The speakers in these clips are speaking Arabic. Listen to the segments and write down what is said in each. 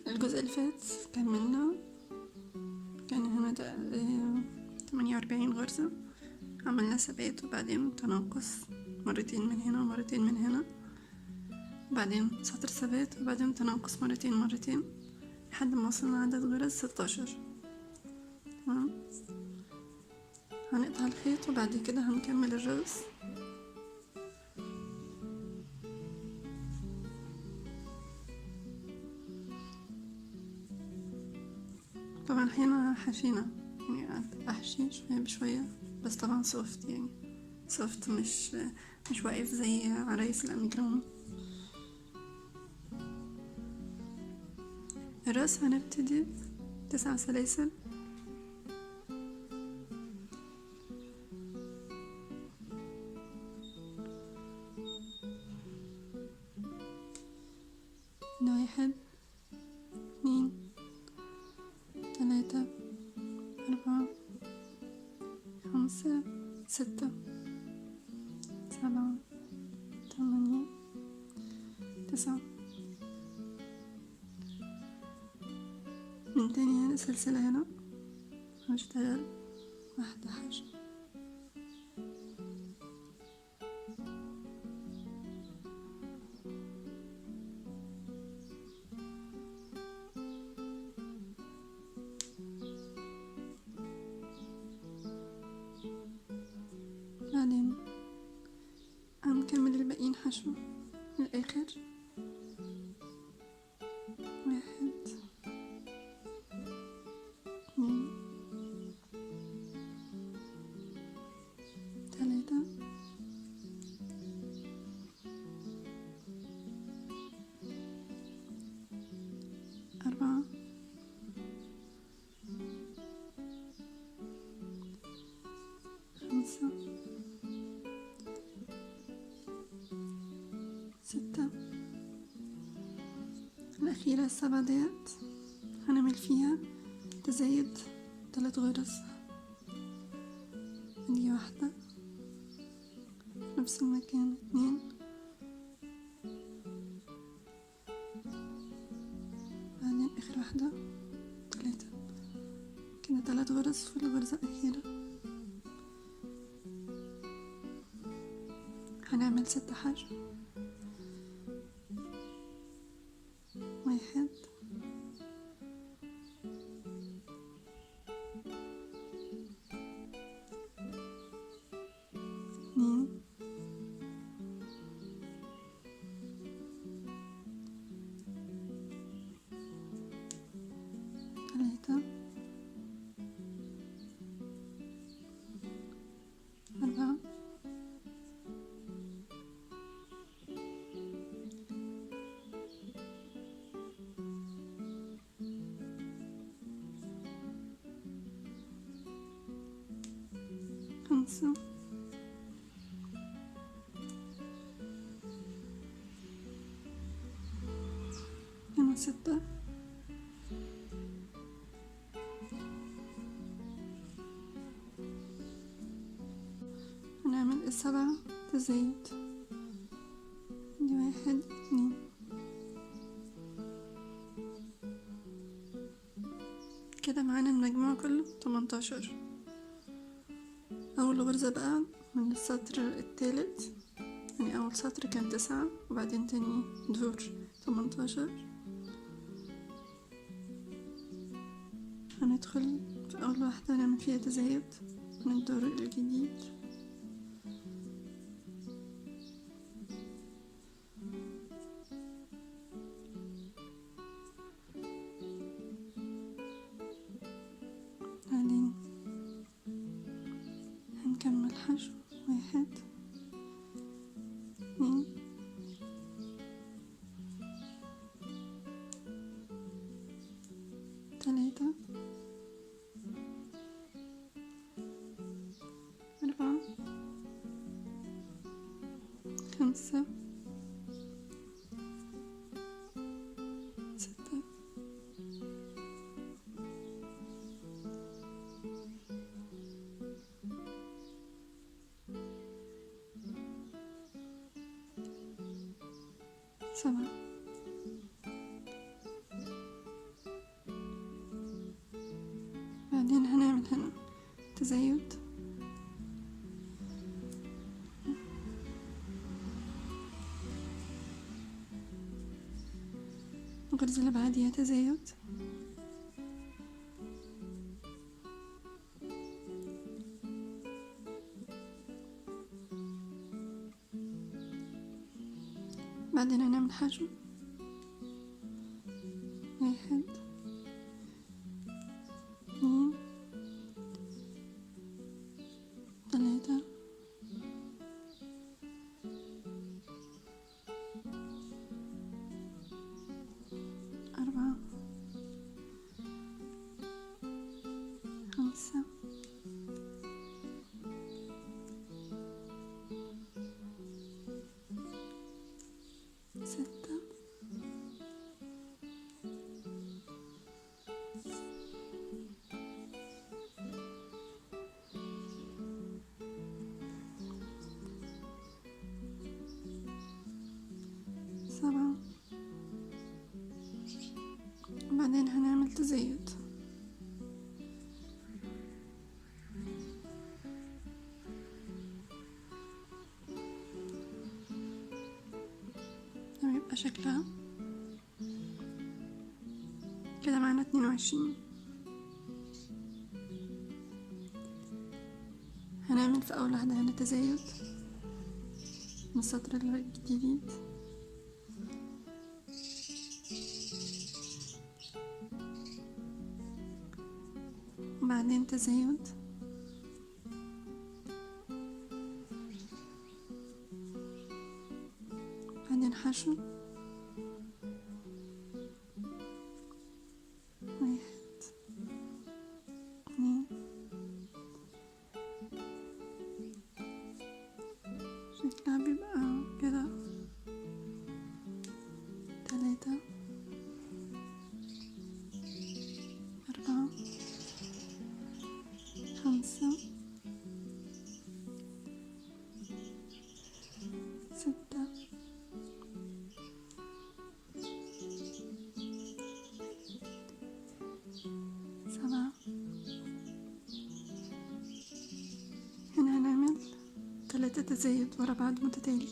الجزء اللي فات كملنا، كان هنا 48 غرزة. عملنا ثبات وبعدين تناقص مرتين من هنا ومرتين من هنا، بعدين سطر ثبات وبعدين تناقص مرتين لحد ما وصلنا عدد غرز 16. تمام. هنقطع الخيط وبعد كده هنكمل الرأس. طبعا هنا حشينا، يعني احشي شوية بشوية، بس طبعا سوفت، يعني سوفت، مش واقف زي عرايس الاميجرام. الرأس هنبتدي 9 سلاسل، من 1 2 3 4 5 6 7 8 9. من تاني هنا سلسلة، هنا هشتغل واحدة حشو، بعدين هنكمل الباقيين حشو للآخر. 1 2 3 4 5 6. الأخيرة 7 ديت هنعمل فيها تزايد 3 غرز. دي واحدة في نفس المكان، 2، بعدين آخر واحدة 3. كده 3 غرز في الغرزة الأخيرة. هنعمل 6 حشو. 1 2 3 4 5 هنا 6. هنعمل 7 تزايد. دي 1 2. كده معانا المجموع كله 18. أول غرزة بقى من السطر التالت، يعني أول سطر كان 9 وبعدين تاني دور 18. هندخل في أول واحدة نعمل فيها تزايد من الدور الجديد. بعدين هنكمل حشو. 1 2 3 4 5 6 7 تزايد. الغرزة اللي بعديها تزايد. بعدين هنعمل حشو. 1 2 3 4 5 6 7. وبعدين هنعمل تزايد. يبقى شكلها كده معانا 22. هنعمل في اول واحدة هنا تزايد من السطر الجديد، وبعدين تزايد، بعدين حشو. 1 2 شكلها بيبقى كده 3 4 5 6 7. هنا هنعمل 3 تزايد ورا بعض متتالي.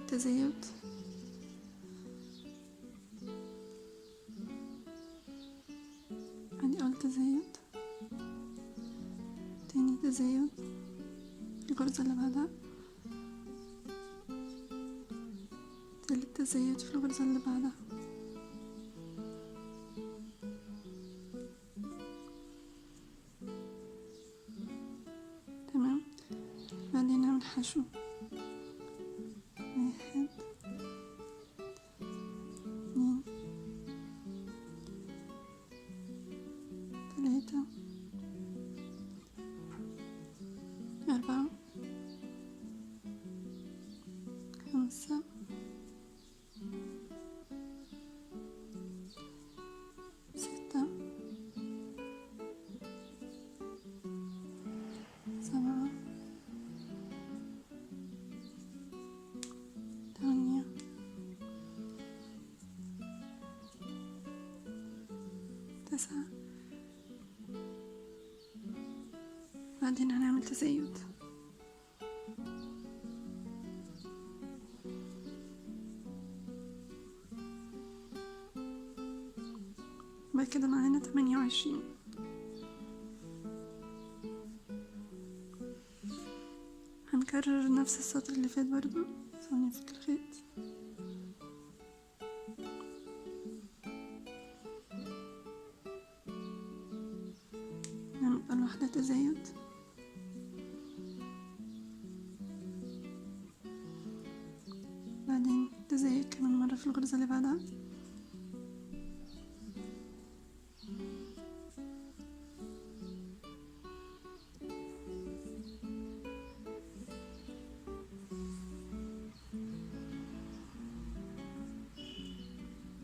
تزايد، ادي اول تزايد، تاني تزايد، الغرزة اللي بعدها، تالت تزايد في الغرزة اللي بعدها. تمام. بعدين نعمل حشو. 1 2 3 4 5 6 7 8 9. بعدين هنعمل تزايد. بعد كده معانا 28. هنكرر نفس السطر اللي فات برضو. ثانية في الخيط. نعمل أول واحدة تزايد، بعدين تزايد كمان مرة في الغرزة اللي بعدها،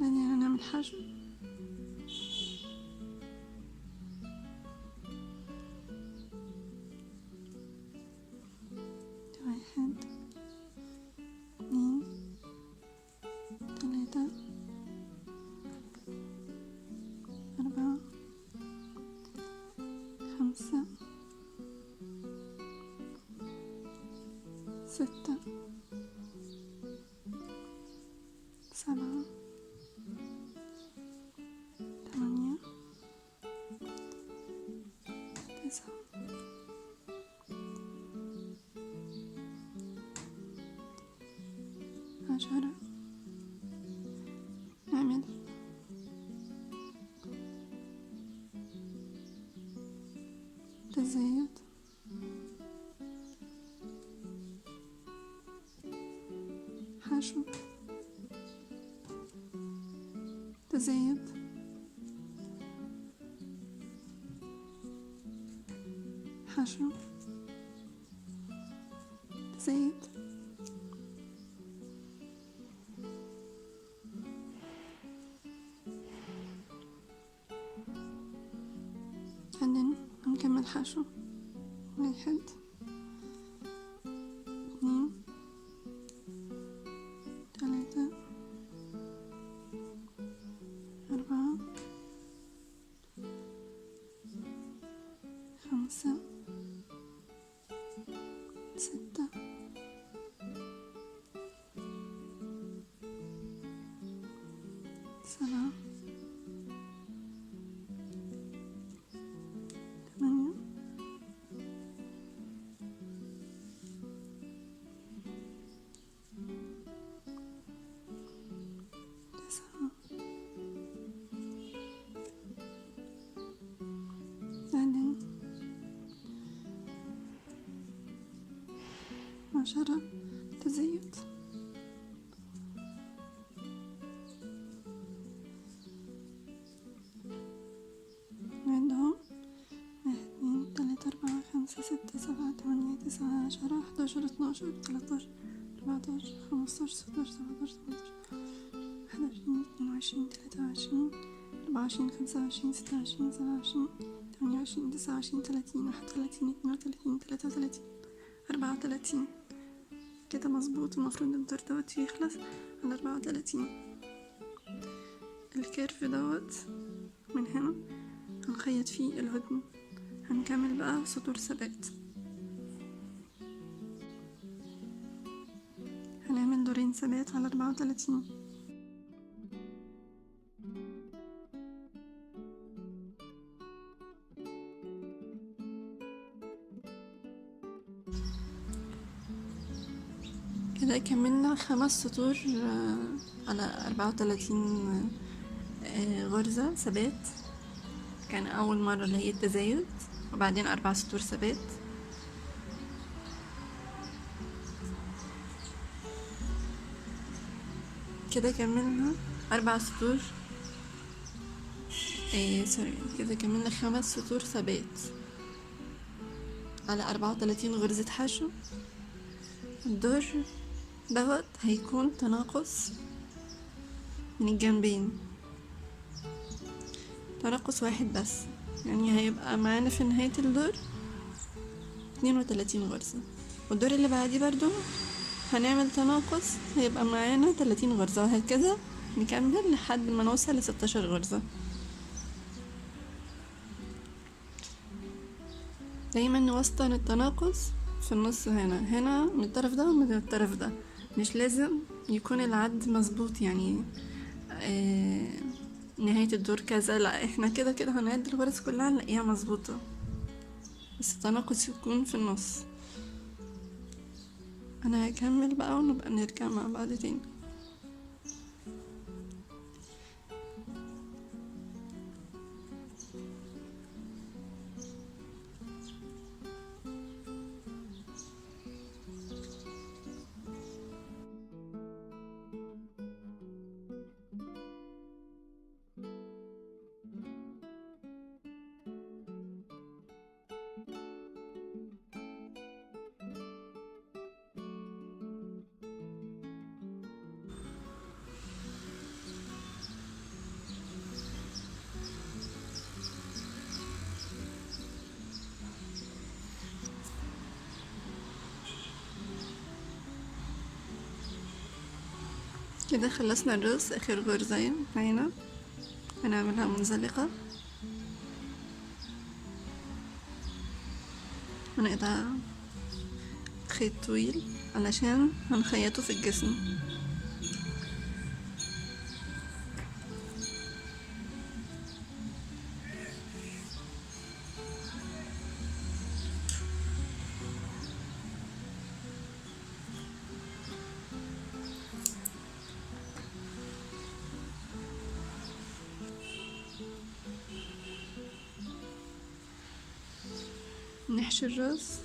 بعدين هنعمل حشو. 1 2 3 4 6 7 8 9 10. نعمل تزايد حشو تزايد حشو تزايد بعدين هنكمل حشو. 1 2 3 4 5 6 7 8 9. بعدين 10 تزايد. نعدهم 1 2 3 4 5 6 7 8 9 10 11 12 13 14 15 16 17 18 21 22 23 24 25 26 27 28 29 30 31 32 33 34. كده مظبوط. المفروض الدور دوت يخلص على 34. الكيرف دوت من هنا هنخيط فيه الهدن. هنكمل بقى سطور ثبات. هنعمل دورين ثبات على 34. كده كملنا 5 سطور على 34 غرزة ثبات. كان أول مرة اللي هي التزايد، وبعدين 4 سطور ثبات. كده كملنا 4 سطور كده كملنا 5 سطور ثبات على 34 غرزة حشو. الدور دوت هيكون تناقص من الجنبين، تناقص واحد بس، يعني هيبقى معانا في نهاية الدور 32 غرزة. والدور اللي بعديه برضو هنعمل تناقص، هيبقى معانا 30 غرزة، وهكذا نكمل لحد ما نوصل ل 16 غرزة. دايما نوسطن التناقص في النص، هنا من الطرف ده ومن الطرف ده. مش لازم يكون العد مظبوط، يعني نهاية الدور كذا، لا، احنا كده كده هنعد الغرز كلها نلاقيها مظبوطة، بس التناقص يكون في النص. انا هكمل بقى ونبقى نرجع مع بعض تاني. كده خلصنا الرز. اخر غرزة معانا هنعملها منزلقة، هنقطع خيط طويل علشان هنخيطه في الجسم. نحشي الراس.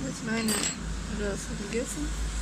دلوقتي معانا راس الجسم.